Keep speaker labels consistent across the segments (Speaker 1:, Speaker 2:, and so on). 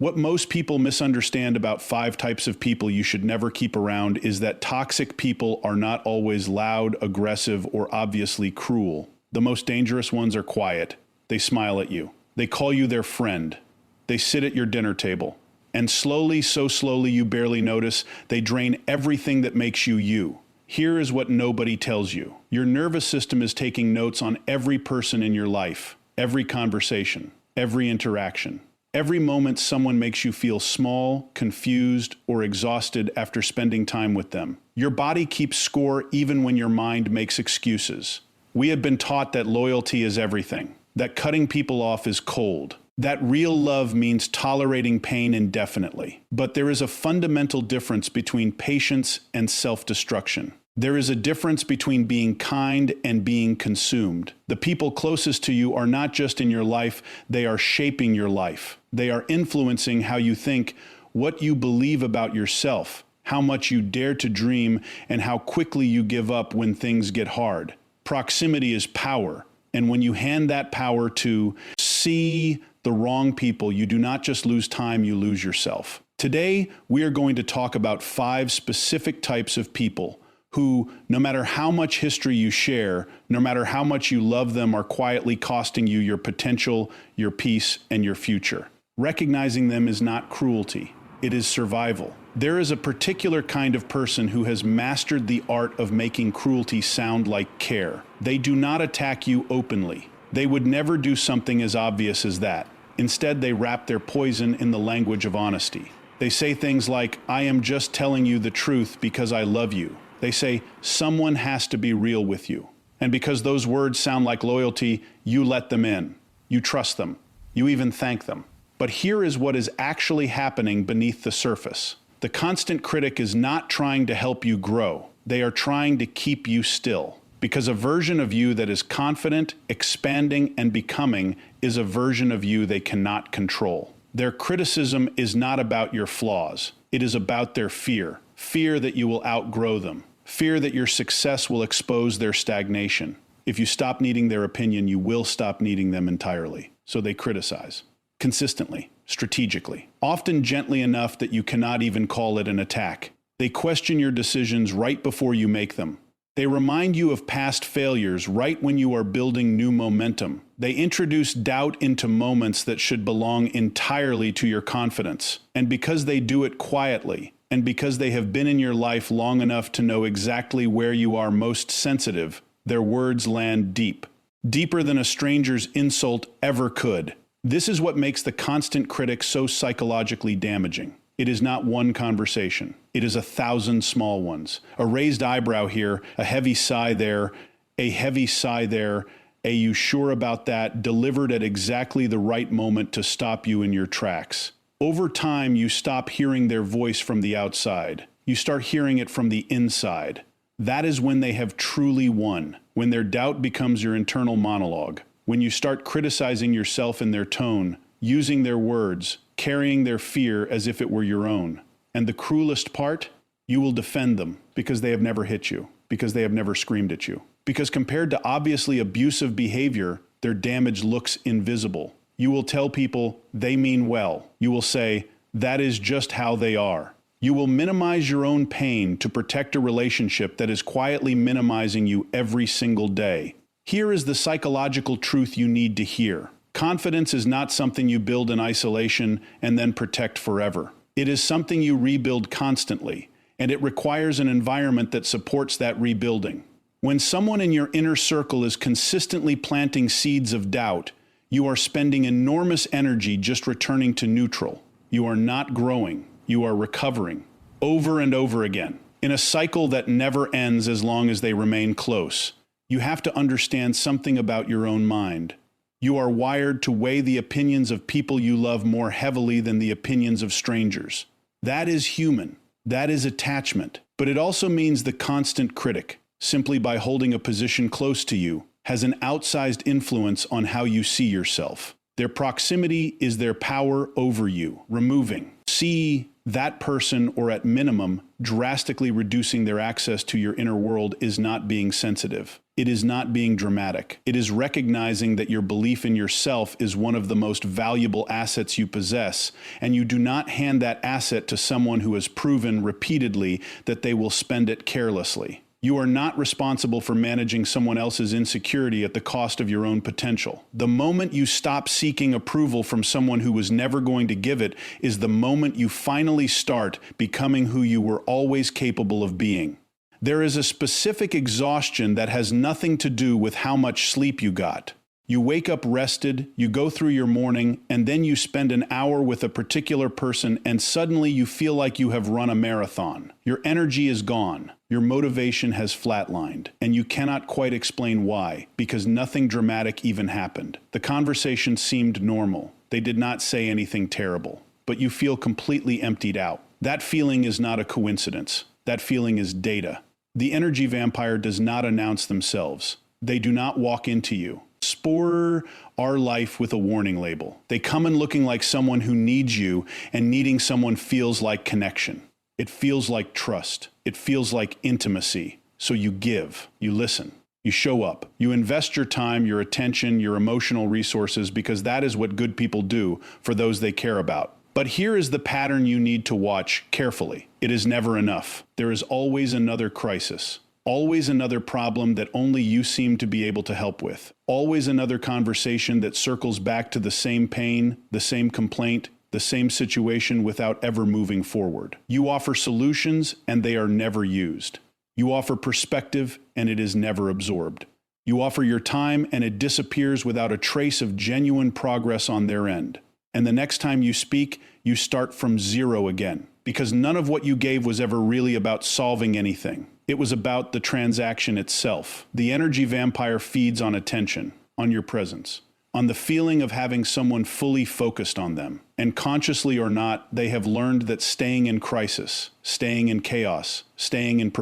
Speaker 1: What most people misunderstand about 5 types of people you should never keep around is that toxic people are not always loud, aggressive, or obviously cruel. The most dangerous ones are quiet. They smile at you. They call you their friend. They sit at your dinner table. And slowly, so slowly you barely notice, they drain everything that makes you you. Here is what nobody tells you. Your nervous system is taking notes on every person in your life, every conversation, every interaction. Every moment someone makes you feel small, confused, or exhausted after spending time with them. Your body keeps score even when your mind makes excuses. We have been taught that loyalty is everything, that cutting people off is cold, that real love means tolerating pain indefinitely. But there is a fundamental difference between patience and self-destruction. There is a difference between being kind and being consumed. The people closest to you are not just in your life, they are shaping your life. They are influencing how you think, what you believe about yourself, how much you dare to dream, and how quickly you give up when things get hard. Proximity is power, and when you hand that power to see the wrong people, you do not just lose time, you lose yourself. Today, we are going to talk about 5 specific types of people who, no matter how much history you share, no matter how much you love them, are quietly costing you your potential, your peace, and your future. Recognizing them is not cruelty, it is survival. There is a particular kind of person who has mastered the art of making cruelty sound like care. They do not attack you openly. They would never do something as obvious as that. Instead, they wrap their poison in the language of honesty. They say things like, "I am just telling you the truth because I love you." They say, "Someone has to be real with you." And because those words sound like loyalty, you let them in. You trust them. You even thank them. But here is what is actually happening beneath the surface. The constant critic is not trying to help you grow. They are trying to keep you still. Because a version of you that is confident, expanding, and becoming is a version of you they cannot control. Their criticism is not about your flaws. It is about their fear. Fear that you will outgrow them. Fear that your success will expose their stagnation. If you stop needing their opinion, you will stop needing them entirely. So they criticize. Consistently, strategically, often gently enough that you cannot even call it an attack. They question your decisions right before you make them. They remind you of past failures right when you are building new momentum. They introduce doubt into moments that should belong entirely to your confidence. And because they do it quietly, and because they have been in your life long enough to know exactly where you are most sensitive, their words land deep. Deeper than a stranger's insult ever could. This is what makes the constant critic so psychologically damaging. It is not one conversation. It is 1,000 small ones. A raised eyebrow here, a heavy sigh there, a heavy sigh there, a "you sure about that?" delivered at exactly the right moment to stop you in your tracks. Over time, you stop hearing their voice from the outside. You start hearing it from the inside. That is when they have truly won, when their doubt becomes your internal monologue, when you start criticizing yourself in their tone, using their words, carrying their fear as if it were your own. And the cruelest part? You will defend them because they have never hit you, because they have never screamed at you. Because compared to obviously abusive behavior, their damage looks invisible. You will tell people they mean well. You will say, that is just how they are. You will minimize your own pain to protect a relationship that is quietly minimizing you every single day. Here is the psychological truth you need to hear. Confidence is not something you build in isolation and then protect forever. It is something you rebuild constantly, and it requires an environment that supports that rebuilding. When someone in your inner circle is consistently planting seeds of doubt, you are spending enormous energy just returning to neutral. You are not growing. You are recovering. Over and over again. In a cycle that never ends as long as they remain close. You have to understand something about your own mind. You are wired to weigh the opinions of people you love more heavily than the opinions of strangers. That is human. That is attachment. But it also means the constant critic, simply by holding a position close to you, has an outsized influence on how you see yourself. Their proximity is their power over you, removing, see that person, or at minimum, drastically reducing their access to your inner world, is not being sensitive. It is not being dramatic. It is recognizing that your belief in yourself is one of the most valuable assets you possess, and you do not hand that asset to someone who has proven repeatedly that they will spend it carelessly. You are not responsible for managing someone else's insecurity at the cost of your own potential. The moment you stop seeking approval from someone who was never going to give it is the moment you finally start becoming who you were always capable of being. There is a specific exhaustion that has nothing to do with how much sleep you got. You wake up rested, you go through your morning, and then you spend an hour with a particular person, and suddenly you feel like you have run a marathon. Your energy is gone. Your motivation has flatlined, and you cannot quite explain why, because nothing dramatic even happened. The conversation seemed normal. They did not say anything terrible, but you feel completely emptied out. That feeling is not a coincidence. That feeling is data. The energy vampire does not announce themselves. They do not walk into you. Spore our life with a warning label. They come in looking like someone who needs you, and needing someone feels like connection. It feels like trust. It feels like intimacy. So you give, you listen, you show up, you invest your time, your attention, your emotional resources, because that is what good people do for those they care about. But here is the pattern you need to watch carefully. It is never enough. There is always another crisis. Always another problem that only you seem to be able to help with. Always another conversation that circles back to the same pain, the same complaint, the same situation without ever moving forward. You offer solutions and they are never used. You offer perspective and it is never absorbed. You offer your time and it disappears without a trace of genuine progress on their end. And the next time you speak, you start from zero again, because none of what you gave was ever really about solving anything. It was about the transaction itself. The energy vampire feeds on attention, on your presence, on the feeling of having someone fully focused on them. And consciously or not, they have learned that staying in crisis, staying in chaos, staying in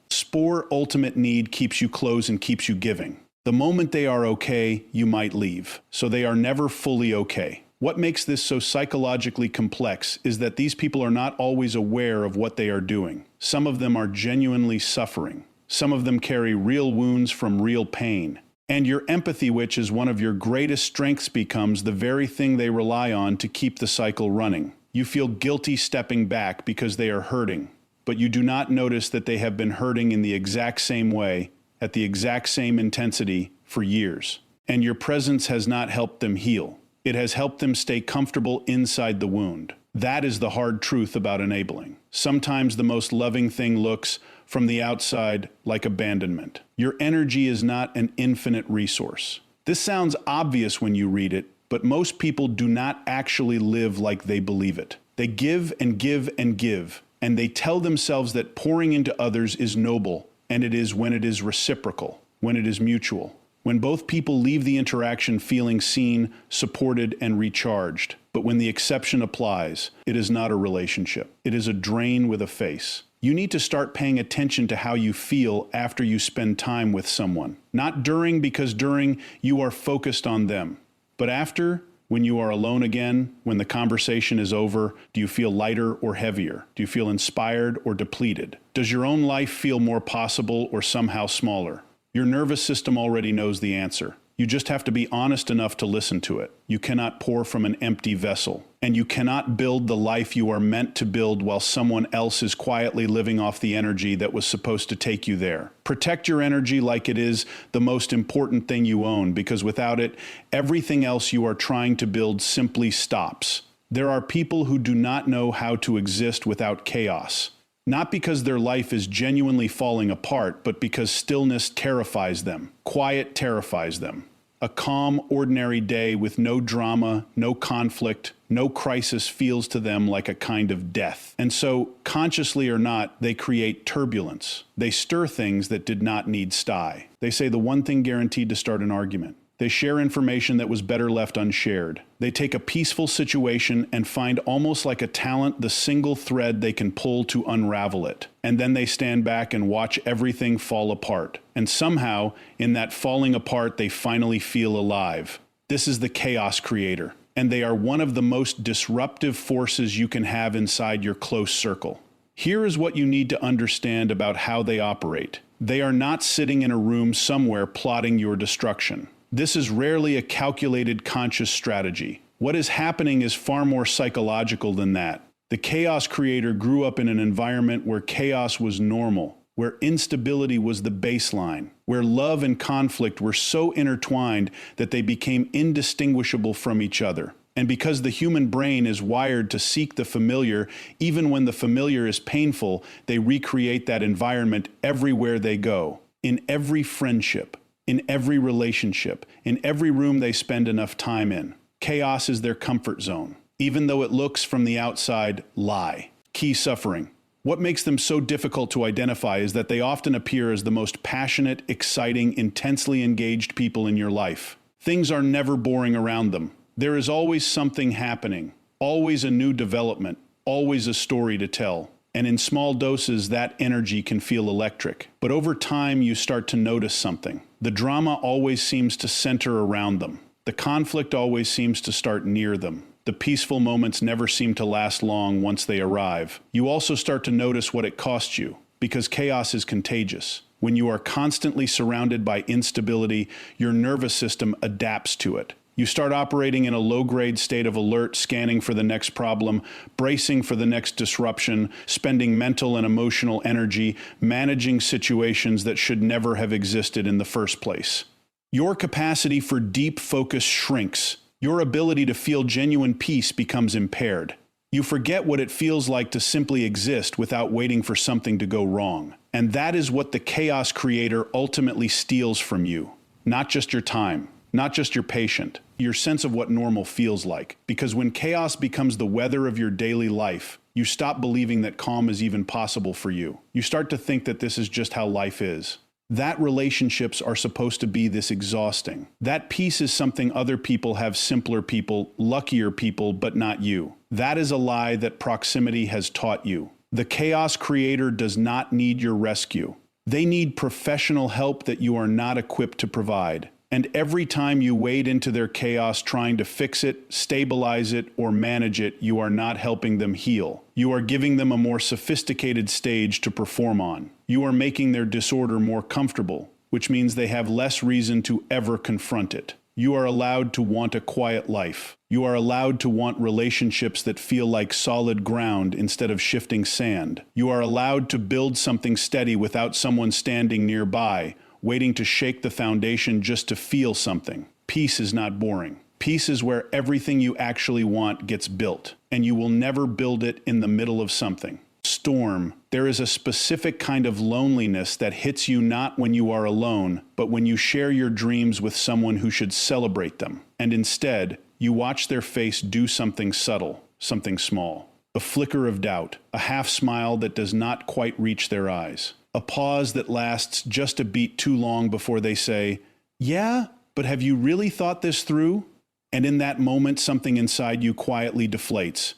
Speaker 1: spore ultimate need keeps you close and keeps you giving. The moment they are okay, you might leave. So they are never fully okay. What makes this so psychologically complex is that these people are not always aware of what they are doing. Some of them are genuinely suffering. Some of them carry real wounds from real pain. And your empathy, which is one of your greatest strengths, becomes the very thing they rely on to keep the cycle running. You feel guilty stepping back because they are hurting, but you do not notice that they have been hurting in the exact same way, at the exact same intensity, for years. And your presence has not helped them heal. It has helped them stay comfortable inside the wound. That is the hard truth about enabling. Sometimes the most loving thing looks, from the outside, like abandonment. Your energy is not an infinite resource. This sounds obvious when you read it, but most people do not actually live like they believe it. They give and give and give, and they tell themselves that pouring into others is noble, and it is when it is reciprocal, when it is mutual. When both people leave the interaction feeling seen, supported, and recharged. But when the exception applies, it is not a relationship. It is a drain with a face. You need to start paying attention to how you feel after you spend time with someone. Not during, because during you are focused on them. But after, when you are alone again, when the conversation is over, do you feel lighter or heavier? Do you feel inspired or depleted? Does your own life feel more possible or somehow smaller? Your nervous system already knows the answer. You just have to be honest enough to listen to it. You cannot pour from an empty vessel. And you cannot build the life you are meant to build while someone else is quietly living off the energy that was supposed to take you there. Protect your energy like it is the most important thing you own, because without it, everything else you are trying to build simply stops. There are people who do not know how to exist without chaos. Not because their life is genuinely falling apart, but because stillness terrifies them. Quiet terrifies them. A calm, ordinary day with no drama, no conflict, no crisis feels to them like a kind of death. And so, consciously or not, they create turbulence. They stir things that did not need sty. They say the one thing guaranteed to start an argument. They share information that was better left unshared. They take a peaceful situation and find, almost like a talent, the single thread they can pull to unravel it. And then they stand back and watch everything fall apart. And somehow, in that falling apart, they finally feel alive. This is the chaos creator. and they are one of the most disruptive forces you can have inside your close circle. Here is what you need to understand about how they operate. They are not sitting in a room somewhere plotting your destruction. This is rarely a calculated, conscious strategy. What is happening is far more psychological than that. The chaos creator grew up in an environment where chaos was normal, where instability was the baseline, where love and conflict were so intertwined that they became indistinguishable from each other. And because the human brain is wired to seek the familiar, even when the familiar is painful, they recreate that environment everywhere they go, in every friendship, in every relationship, in every room they spend enough time in. Chaos is their comfort zone, even though it looks from the outside lie. Key suffering. What makes them so difficult to identify is that they often appear as the most passionate, exciting, intensely engaged people in your life. Things are never boring around them. There is always something happening, always a new development, always a story to tell. And in small doses, that energy can feel electric. But over time, you start to notice something. The drama always seems to center around them. The conflict always seems to start near them. The peaceful moments never seem to last long once they arrive. You also start to notice what it costs you, because chaos is contagious. When you are constantly surrounded by instability, your nervous system adapts to it. You start operating in a low-grade state of alert, scanning for the next problem, bracing for the next disruption, spending mental and emotional energy, managing situations that should never have existed in the first place. Your capacity for deep focus shrinks. Your ability to feel genuine peace becomes impaired. You forget what it feels like to simply exist without waiting for something to go wrong. And that is what the chaos creator ultimately steals from you. Not just your time, not just your patience, your sense of what normal feels like. Because when chaos becomes the weather of your daily life, you stop believing that calm is even possible for you. You start to think that this is just how life is. That relationships are supposed to be this exhausting. That peace is something other people have, simpler people, luckier people, but not you. That is a lie that proximity has taught you. The chaos creator does not need your rescue. They need professional help that you are not equipped to provide. And every time you wade into their chaos trying to fix it, stabilize it, or manage it, you are not helping them heal. You are giving them a more sophisticated stage to perform on. You are making their disorder more comfortable, which means they have less reason to ever confront it. You are allowed to want a quiet life. You are allowed to want relationships that feel like solid ground instead of shifting sand. You are allowed to build something steady without someone standing nearby, waiting to shake the foundation just to feel something. Peace is not boring. Peace is where everything you actually want gets built, and you will never build it in the middle of something. Storm. There is a specific kind of loneliness that hits you not when you are alone, but when you share your dreams with someone who should celebrate them. And instead, you watch their face do something subtle, something small. A flicker of doubt, a half smile that does not quite reach their eyes. A pause that lasts just a beat too long before they say, "Yeah, but have you really thought this through?" And in that moment, something inside you quietly deflates.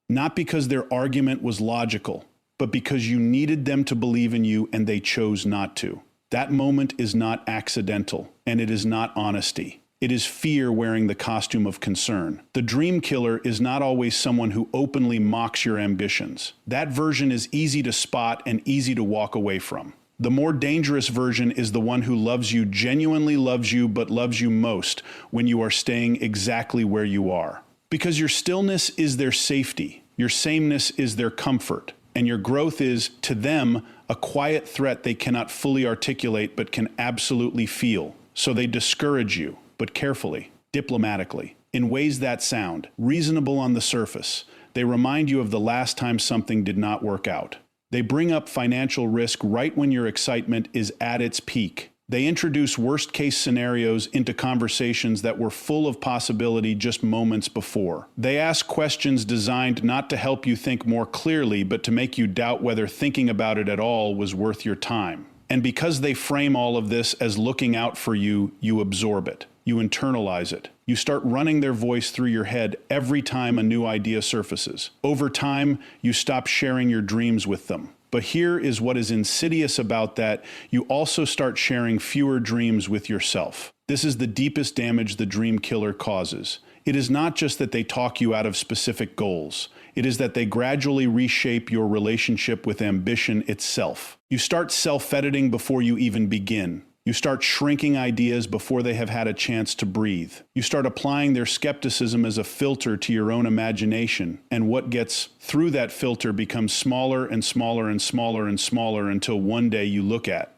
Speaker 1: Not because their argument was logical, but because you needed them to believe in you and they chose not to. That moment is not accidental, and it is not honesty. It is fear wearing the costume of concern. The dream killer is not always someone who openly mocks your ambitions. That version is easy to spot and easy to walk away from. The more dangerous version is the one who loves you, genuinely loves you, but loves you most when you are staying exactly where you are. Because your stillness is their safety, your sameness is their comfort, and your growth is, to them, a quiet threat they cannot fully articulate but can absolutely feel. So they discourage you, but carefully, diplomatically, in ways that sound reasonable on the surface. They remind you of the last time something did not work out. They bring up financial risk right when your excitement is at its peak. They introduce worst-case scenarios into conversations that were full of possibility just moments before. They ask questions designed not to help you think more clearly, but to make you doubt whether thinking about it at all was worth your time. And because they frame all of this as looking out for you, you absorb it. You internalize it. You start running their voice through your head every time a new idea surfaces. Over time, you stop sharing your dreams with them. But here is what is insidious about that: you also start sharing fewer dreams with yourself. This is the deepest damage the dream killer causes. It is not just that they talk you out of specific goals. It is that they gradually reshape your relationship with ambition itself. You start self-editing before you even begin. You start shrinking ideas before they have had a chance to breathe. You start applying their skepticism as a filter to your own imagination, and what gets through that filter becomes smaller and smaller and smaller and smaller until one day you look at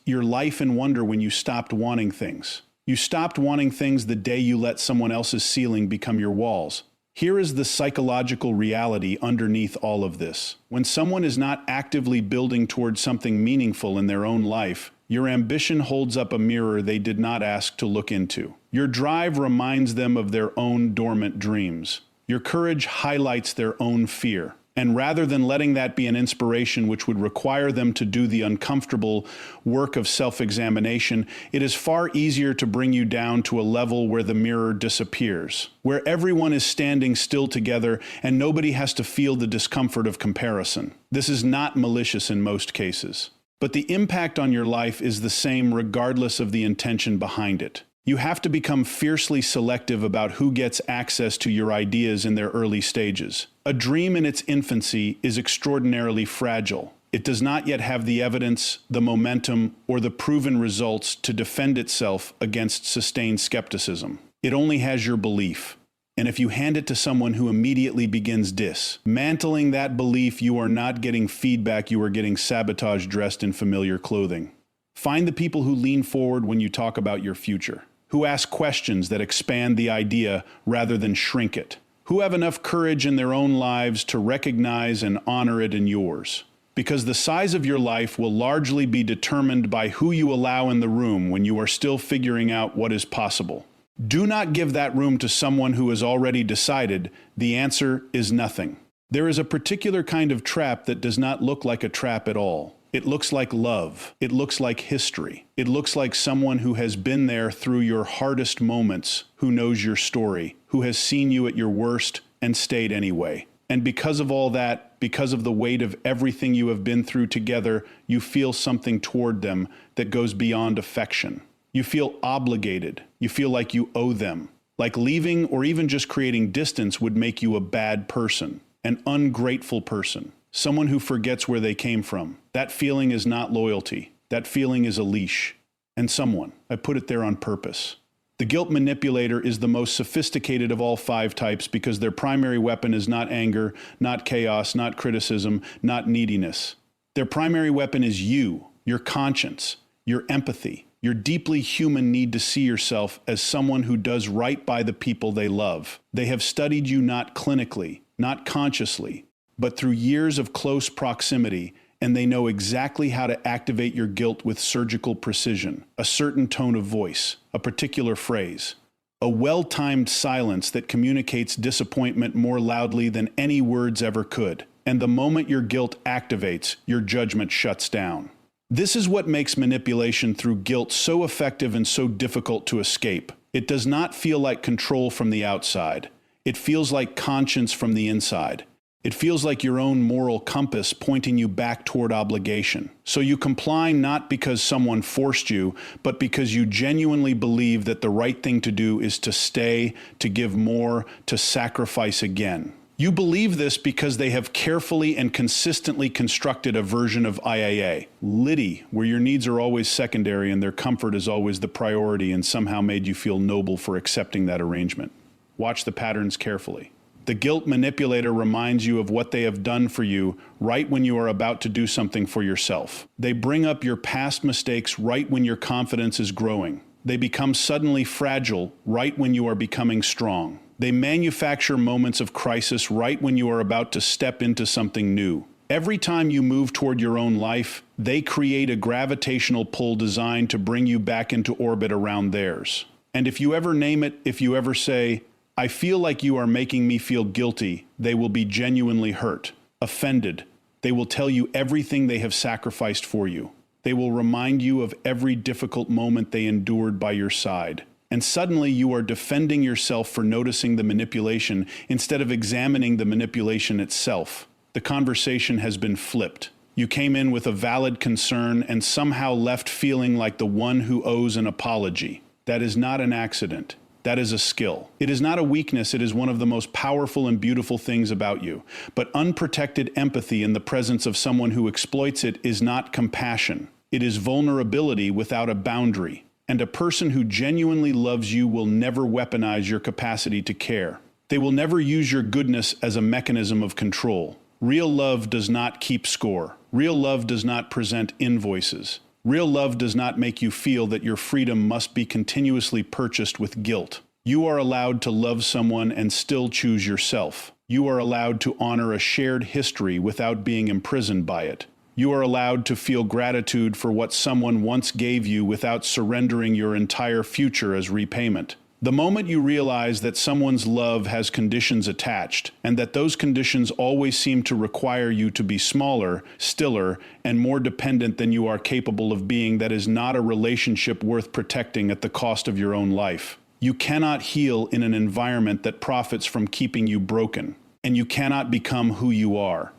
Speaker 1: your life and wonder when you stopped wanting things. You stopped wanting things the day you let someone else's ceiling become your walls. Here is the psychological reality underneath all of this. When someone is not actively building towards something meaningful in their own life, your ambition holds up a mirror they did not ask to look into. Your drive reminds them of their own dormant dreams. Your courage highlights their own fear. And rather than letting that be an inspiration which would require them to do the uncomfortable work of self-examination, it is far easier to bring you down to a level where the mirror disappears, where everyone is standing still together and nobody has to feel the discomfort of comparison. This is not malicious in most cases. But the impact on your life is the same regardless of the intention behind it. You have to become fiercely selective about who gets access to your ideas in their early stages. A dream in its infancy is extraordinarily fragile. It does not yet have the evidence, the momentum, or the proven results to defend itself against sustained skepticism. It only has your belief. And if you hand it to someone who immediately begins dismantling that belief, you are not getting feedback, you are getting sabotage dressed in familiar clothing. Find the people who lean forward when you talk about your future, who ask questions that expand the idea rather than shrink it, who have enough courage in their own lives to recognize and honor it in yours. Because the size of your life will largely be determined by who you allow in the room when you are still figuring out what is possible. Do not give that room to someone who has already decided. The answer is nothing. There is a particular kind of trap that does not look like a trap at all. It looks like love. It looks like history. It looks like someone who has been there through your hardest moments, who knows your story, who has seen you at your worst and stayed anyway. And because of all that, because of the weight of everything you have been through together, you feel something toward them that goes beyond affection. You feel obligated. You feel like you owe them. Like leaving or even just creating distance would make you a bad person, an ungrateful person, someone who forgets where they came from. That feeling is not loyalty. That feeling is a leash. And someone, I put it there on purpose. The guilt manipulator is the most sophisticated of all 5 types because their primary weapon is not anger, not chaos, not criticism, not neediness. Their primary weapon is you, your conscience, your empathy, your deeply human need to see yourself as someone who does right by the people they love. They have studied you not clinically, not consciously, but through years of close proximity, and they know exactly how to activate your guilt with surgical precision, a certain tone of voice, a particular phrase, a well-timed silence that communicates disappointment more loudly than any words ever could. And the moment your guilt activates, your judgment shuts down. This is what makes manipulation through guilt so effective and so difficult to escape. It does not feel like control from the outside. It feels like conscience from the inside. It feels like your own moral compass pointing you back toward obligation. So you comply not because someone forced you, but because you genuinely believe that the right thing to do is to stay, to give more, to sacrifice again. You believe this because they have carefully and consistently constructed a version of IAA, Liddy, where your needs are always secondary and their comfort is always the priority, and somehow made you feel noble for accepting that arrangement. Watch the patterns carefully. The guilt manipulator reminds you of what they have done for you right when you are about to do something for yourself. They bring up your past mistakes right when your confidence is growing. They become suddenly fragile right when you are becoming strong. They manufacture moments of crisis right when you are about to step into something new. Every time you move toward your own life, they create a gravitational pull designed to bring you back into orbit around theirs. And if you ever name it, if you ever say, "I feel like you are making me feel guilty," they will be genuinely hurt, offended. They will tell you everything they have sacrificed for you. They will remind you of every difficult moment they endured by your side. And suddenly you are defending yourself for noticing the manipulation instead of examining the manipulation itself. The conversation has been flipped. You came in with a valid concern and somehow left feeling like the one who owes an apology. That is not an accident. That is a skill. It is not a weakness, it is one of the most powerful and beautiful things about you. But unprotected empathy in the presence of someone who exploits it is not compassion. It is vulnerability without a boundary. And a person who genuinely loves you will never weaponize your capacity to care. They will never use your goodness as a mechanism of control. Real love does not keep score. Real love does not present invoices. Real love does not make you feel that your freedom must be continuously purchased with guilt. You are allowed to love someone and still choose yourself. You are allowed to honor a shared history without being imprisoned by it. You are allowed to feel gratitude for what someone once gave you without surrendering your entire future as repayment. The moment you realize that someone's love has conditions attached, and that those conditions always seem to require you to be smaller, stiller, and more dependent than you are capable of being, that is not a relationship worth protecting at the cost of your own life. You cannot heal in an environment that profits from keeping you broken, and you cannot become who you are.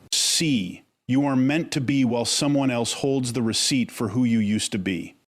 Speaker 1: You are meant to be while someone else holds the receipt for who you used to be.